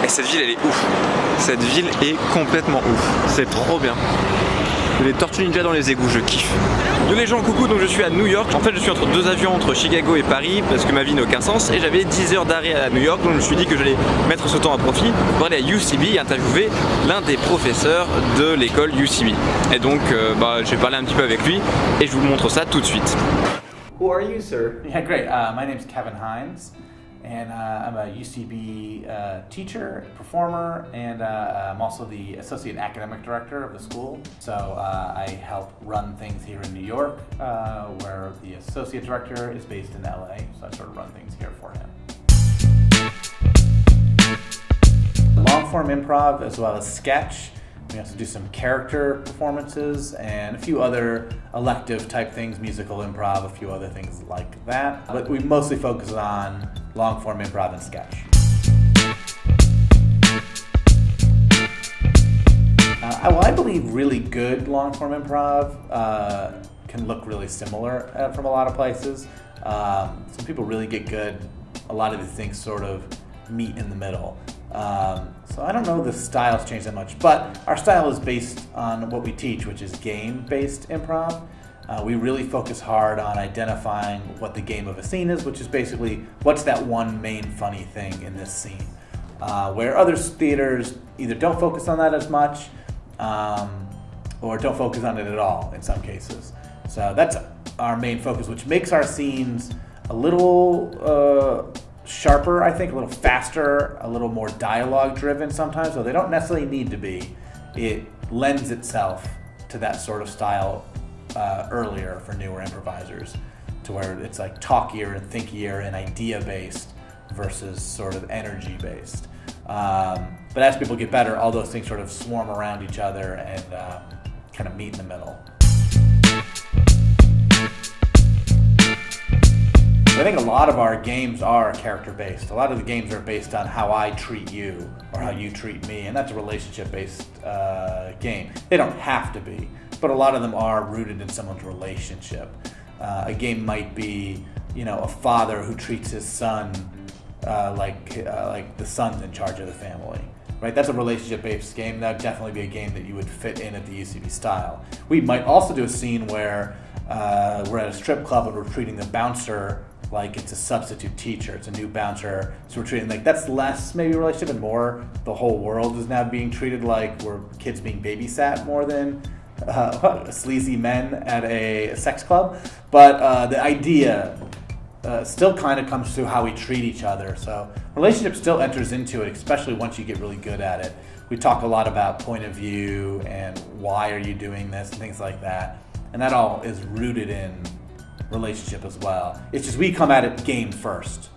Et cette ville, elle est ouf. Cette ville est complètement ouf. C'est trop bien. Les tortues ninja dans les égouts, je kiffe. Yo les gens, coucou, donc je suis à New York. En fait, je suis entre deux avions entre Chicago et Paris parce que ma vie n'a aucun sens et j'avais 10 heures d'arrêt à New York, donc je me suis dit que j'allais mettre ce temps à profit pour aller à UCB et interviewer l'un des professeurs de l'école UCB. Et donc, je vais parler un petit peu avec lui et je vous montre ça tout de suite. Who are you, sir? Yeah, great. My name's Kevin Hines, and I'm a UCB teacher, performer, and I'm also the associate academic director of the school. So I help run things here in New York, where the associate director is based in LA. So I sort of run things here for him. Long-form improv as well as sketch. We also do some character performances and a few other elective type things, musical improv, a few other things like that. But we mostly focus on long-form improv and sketch. I believe really good long-form improv can look really similar from a lot of places. Some people really get good. A lot of these things sort of meet in the middle. So I don't know if the style's changed that much, but our style is based on what we teach, which is game-based improv. We really focus hard on identifying what the game of a scene is, which is basically what's that one main funny thing in this scene. Where other theaters either don't focus on that as much or don't focus on it at all in some cases. So that's our main focus, which makes our scenes a little sharper, I think, a little faster, a little more dialogue driven sometimes, so they don't necessarily need to be. It lends itself to that sort of style earlier for newer improvisers, to where it's like talkier and thinkier and idea based versus sort of energy based. But as people get better, all those things sort of swarm around each other and kind of meet in the middle. I think a lot of our games are character-based. A lot of the games are based on how I treat you or how you treat me, and that's a relationship-based game. They don't have to be, but a lot of them are rooted in someone's relationship. A game might be, a father who treats his son like the son's in charge of the family. Right? That's a relationship-based game. That would definitely be a game that you would fit in at the UCB style. We might also do a scene where we're at a strip club and we're treating the bouncer like it's a substitute teacher, it's a new bouncer, so we're treating that's less maybe a relationship and more the whole world is now being treated like we're kids being babysat more than sleazy men at a sex club. But the idea still kind of comes through how we treat each other. So relationship still enters into it, especially once you get really good at it. We talk a lot about point of view and why are you doing this and things like that. And that all is rooted in relationship as well. It's just we come at it game first.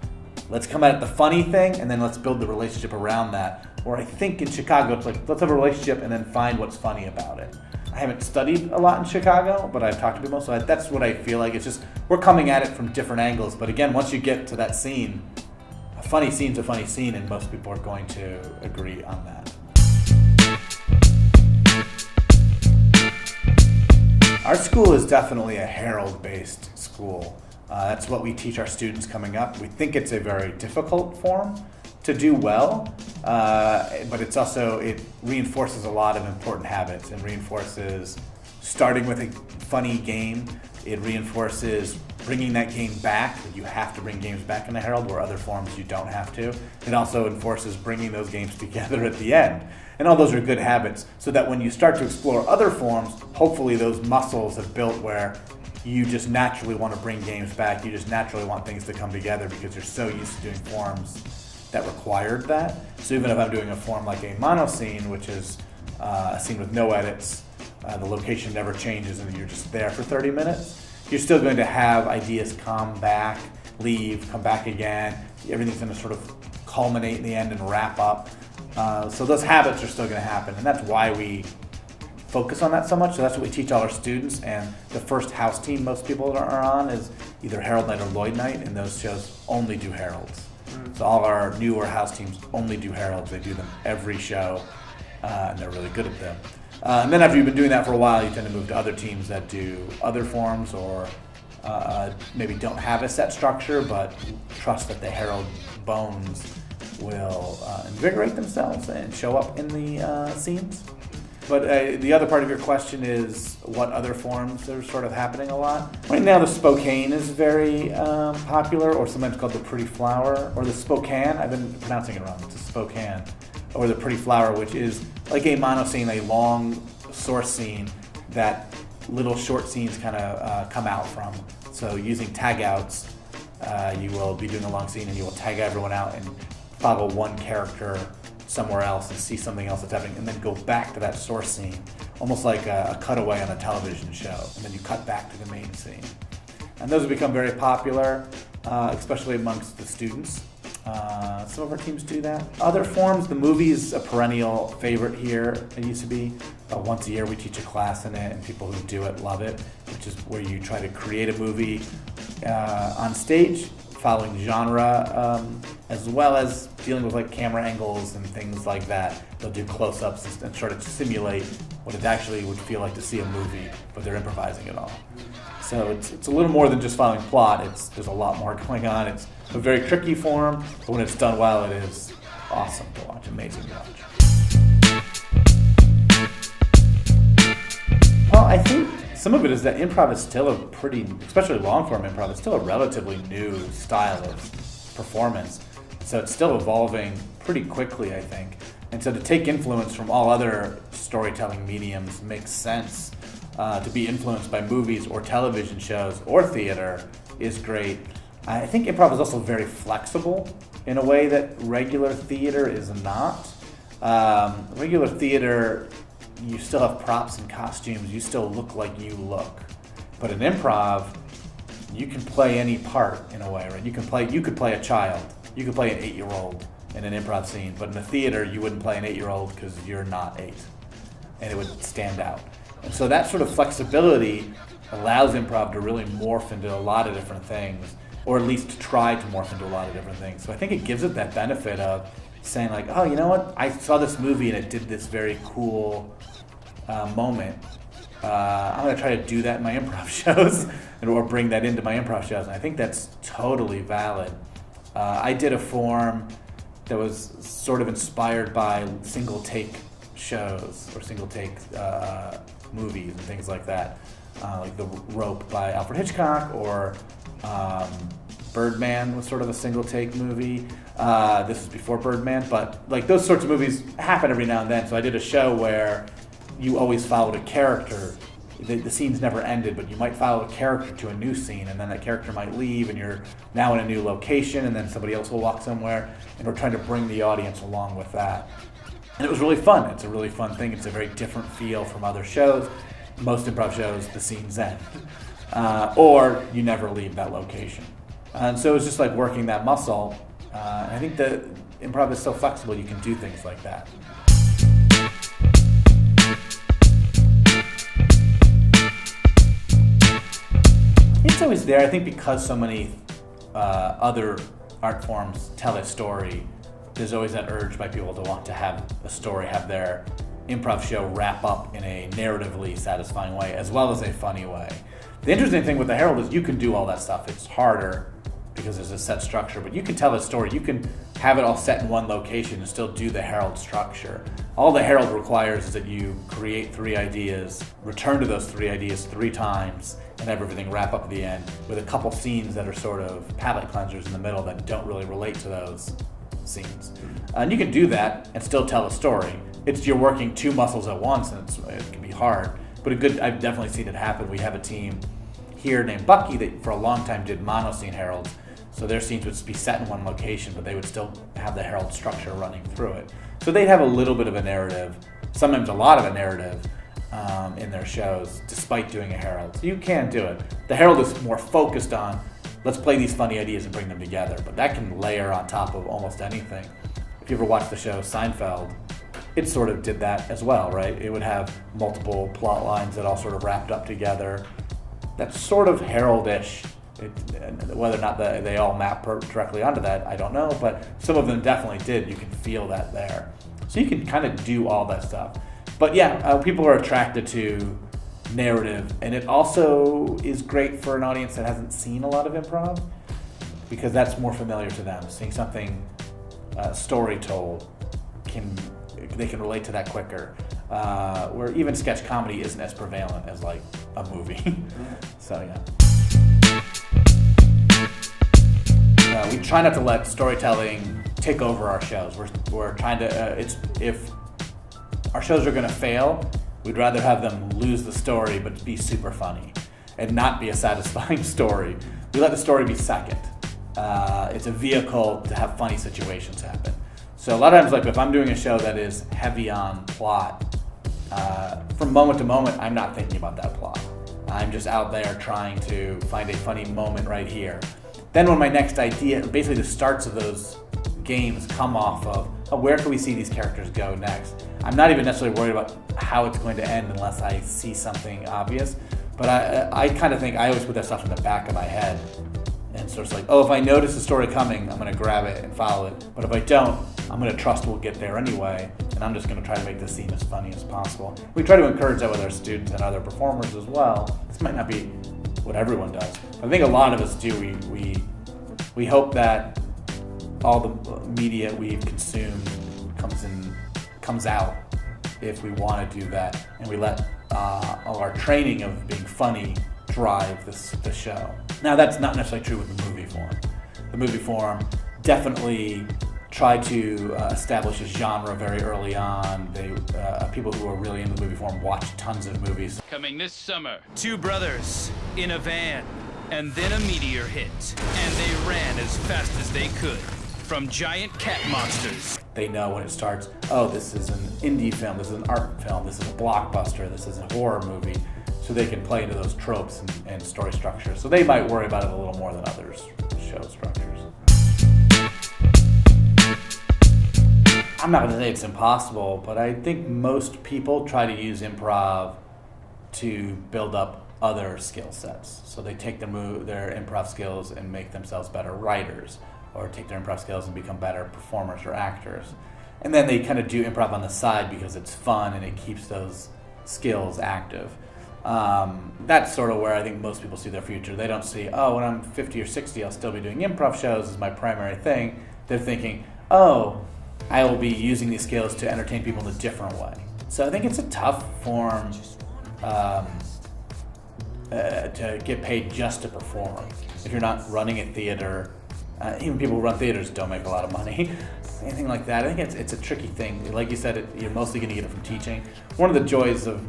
Let's come at it the funny thing and then let's build the relationship around that. Or I think in Chicago it's like let's have a relationship and then find what's funny about it. I haven't studied a lot in Chicago, but I've talked to people, so that's what I feel like. It's just we're coming at it from different angles. But again, once you get to that scene, a funny scene's a funny scene, and most people are going to agree on that. Our school is definitely a Herald-based school. That's what we teach our students coming up. We think it's a very difficult form to do well, but it reinforces a lot of important habits and reinforces starting with a funny game. It reinforces bringing that game back. You have to bring games back in the Herald, where other forms you don't have to. It also enforces bringing those games together at the end. And all those are good habits, so that when you start to explore other forms, hopefully those muscles have built where you just naturally want to bring games back. You just naturally want things to come together because you're so used to doing forms that required that. So even if I'm doing a form like a mono scene, which is a scene with no edits, the location never changes and you're just there for 30 minutes, you're still going to have ideas come back, leave, come back again. Everything's going to sort of culminate in the end and wrap up. So those habits are still going to happen, and that's why we focus on that so much. So that's what we teach all our students, and the first house team most people are on is either Herald Night or Lloyd Night, and those shows only do Heralds. So all our newer house teams only do Heralds. They do them every show, and they're really good at them. And then after you've been doing that for a while, you tend to move to other teams that do other forms or maybe don't have a set structure, but trust that the Herald bones will invigorate themselves and show up in the scenes. But the other part of your question is what other forms are sort of happening a lot. Right now the Spokane is very popular, or sometimes called the Pretty Flower, or the Spokane. I've been pronouncing it wrong. It's a Spokane. Or the Pretty Flower, which is like a monoscene, a long source scene that little short scenes kind of come out from. So using tag outs, you will be doing a long scene and you will tag everyone out and follow one character somewhere else and see something else that's happening, and then go back to that source scene, almost like a cutaway on a television show, and then you cut back to the main scene. And those have become very popular, especially amongst the students. Some of our teams do that. Other forms, the movie is a perennial favorite here at UCB. Once a year we teach a class in it, and people who do it love it, which is where you try to create a movie on stage, following genre, as well as dealing with like camera angles and things like that. They'll do close-ups and try to simulate what it actually would feel like to see a movie, but they're improvising it all. So it's a little more than just following plot. There's a lot more going on. It's a very tricky form, but when it's done well, it is awesome to watch, amazing to watch. Well, I think some of it is that improv is still a pretty, especially long-form improv, it's still a relatively new style of performance. So it's still evolving pretty quickly, I think. And so to take influence from all other storytelling mediums makes sense. To be influenced by movies or television shows or theater is great. I think improv is also very flexible in a way that regular theater is not. Regular theater, you still have props and costumes, you still look like you look. But in improv, you can play any part in a way, right? You could play a child, you could play an 8-year-old in an improv scene, but in a theater you wouldn't play an 8-year-old because you're not 8, and it would stand out. And so that sort of flexibility allows improv to really morph into a lot of different things, or at least try to morph into a lot of different things. So I think it gives it that benefit of saying like, oh, you know what? I saw this movie and it did this very cool moment. I'm going to try to do that in my improv shows or bring that into my improv shows. And I think that's totally valid. I did a form that was sort of inspired by single take shows or single take movies and things like that. Like The Rope by Alfred Hitchcock, or Birdman was sort of a single take movie. This is before Birdman, but like those sorts of movies happen every now and then. So I did a show where you always followed a character. The scenes never ended, but you might follow a character to a new scene, and then that character might leave, and you're now in a new location, and then somebody else will walk somewhere, and we're trying to bring the audience along with that. And it was really fun. It's a really fun thing. It's a very different feel from other shows. Most improv shows, the scenes end, or you never leave that location. And so it's just like working that muscle. I think that improv is so flexible, you can do things like that. It's always there. I think because so many other art forms tell a story, there's always that urge by people to want to have a story, have their improv show wrap up in a narratively satisfying way, as well as a funny way. The interesting thing with the Herald is you can do all that stuff. It's harder because there's a set structure, but you can tell a story. You can have it all set in one location and still do the Herald structure. All the Herald requires is that you create 3 ideas, return to those 3 ideas 3 times, and have everything wrap up at the end with a couple scenes that are sort of palate cleansers in the middle that don't really relate to those scenes. And you can do that and still tell a story. You're working 2 muscles at once, and it can be hard. But I've definitely seen it happen. We have a team here named Bucky that for a long time did mono-scene heralds. So their scenes would be set in one location, but they would still have the herald structure running through it. So they'd have a little bit of a narrative, sometimes a lot of a narrative in their shows, despite doing a herald. So you can do it. The herald is more focused on, let's play these funny ideas and bring them together, but that can layer on top of almost anything. If you ever watched the show Seinfeld, it sort of did that as well, right? It would have multiple plot lines that all sort of wrapped up together. That's sort of herald-ish. Whether or not they all map directly onto that, I don't know, but some of them definitely did. You can feel that there. So you can kind of do all that stuff. But yeah, people are attracted to narrative, and it also is great for an audience that hasn't seen a lot of improv, because that's more familiar to them. Seeing something story told, they can relate to that quicker. Where even sketch comedy isn't as prevalent as like a movie. So yeah. We try not to let storytelling take over our shows. We're trying to, if our shows are gonna fail, we'd rather have them lose the story but be super funny and not be a satisfying story. We let the story be second. It's a vehicle to have funny situations happen. So a lot of times, like if I'm doing a show that is heavy on plot, from moment to moment, I'm not thinking about that plot. I'm just out there trying to find a funny moment right here. Then when my next idea, basically the starts of those games come off of, where can we see these characters go next? I'm not even necessarily worried about how it's going to end unless I see something obvious. But I kind of think, I always put that stuff in the back of my head. And so it's like, if I notice a story coming, I'm gonna grab it and follow it. But if I don't, I'm gonna trust we'll get there anyway. And I'm just gonna try to make the scene as funny as possible. We try to encourage that with our students and other performers as well. This might not be what everyone does. I think a lot of us do. We hope that all the media we've consumed comes out if we want to do that, and we let all our training of being funny drive the show. Now that's not necessarily true with the movie form. The movie form definitely tried to establish a genre very early on. People who are really into the movie form watch tons of movies. Coming this summer, two brothers in a van, and then a meteor hit, and they ran as fast as they could from giant cat monsters. They know when it starts, this is an indie film, this is an art film, this is a blockbuster, this is a horror movie, so they can play into those tropes and story structures. So they might worry about it a little more than others' show structures. I'm not gonna say it's impossible, but I think most people try to use improv to build up other skill sets. So they take their improv skills and make themselves better writers, or take their improv skills and become better performers or actors. And then they kind of do improv on the side because it's fun and it keeps those skills active. That's sort of where I think most people see their future. They don't see, when I'm 50 or 60, I'll still be doing improv shows as my primary thing. They're thinking, I will be using these skills to entertain people in a different way. So I think it's a tough form to get paid just to perform. If you're not running a theater, even people who run theaters don't make a lot of money. Anything like that, I think it's a tricky thing. Like you said, you're mostly going to get it from teaching. One of the joys of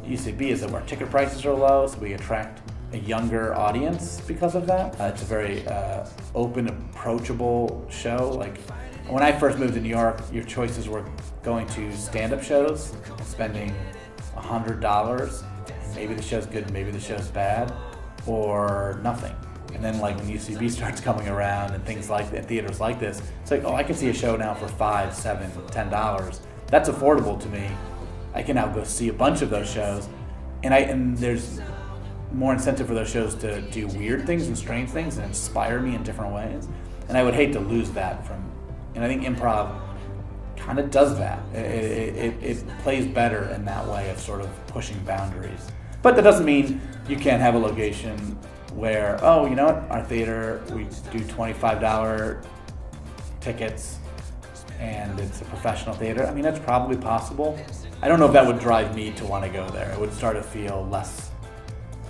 UCB is that our ticket prices are low, so we attract a younger audience because of that. It's a very open, approachable show. Like when I first moved to New York, your choices were going to stand-up shows, spending $100. Maybe the show's good, maybe the show's bad, or nothing. And then like when UCB starts coming around and things like that, theaters like this, it's like, I can see a show now for $5, $7, $10. That's affordable to me. I can now go see a bunch of those shows, and there's more incentive for those shows to do weird things and strange things and inspire me in different ways. And I would hate to lose that and I think improv kind of does that. It plays better in that way of sort of pushing boundaries. But that doesn't mean you can't have a location where, you know what, our theater, we do $25 tickets and it's a professional theater. I mean, that's probably possible. I don't know if that would drive me to want to go there. It would start to feel less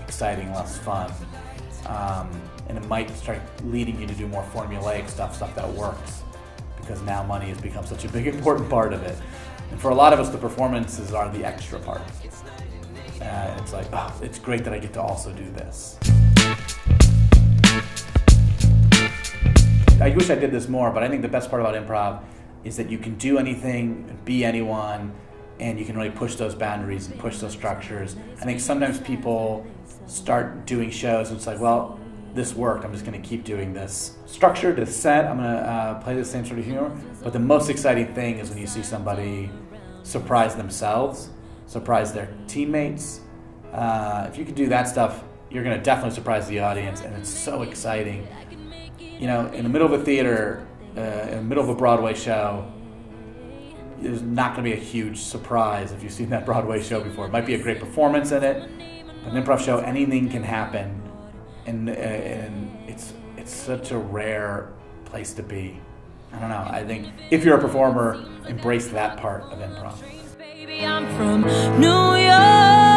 exciting, less fun. And it might start leading you to do more formulaic stuff that works, because now money has become such a big important part of it. And for a lot of us, the performances are the extra part. It's like, it's great that I get to also do this. I wish I did this more, but I think the best part about improv is that you can do anything, be anyone, and you can really push those boundaries and push those structures. I think sometimes people start doing shows and it's like, this worked, I'm just going to keep doing this structure, this set, I'm going to play the same sort of humor. But the most exciting thing is when you see somebody surprise themselves, surprise their teammates. If you can do that stuff, you're going to definitely surprise the audience, and it's so exciting. You know, in the middle of a theater, in the middle of a Broadway show, there's not going to be a huge surprise if you've seen that Broadway show before. It might be a great performance in it, but an improv show, anything can happen, and it's such a rare place to be. I don't know. I think if you're a performer, embrace that part of improv. Baby, I'm from New York.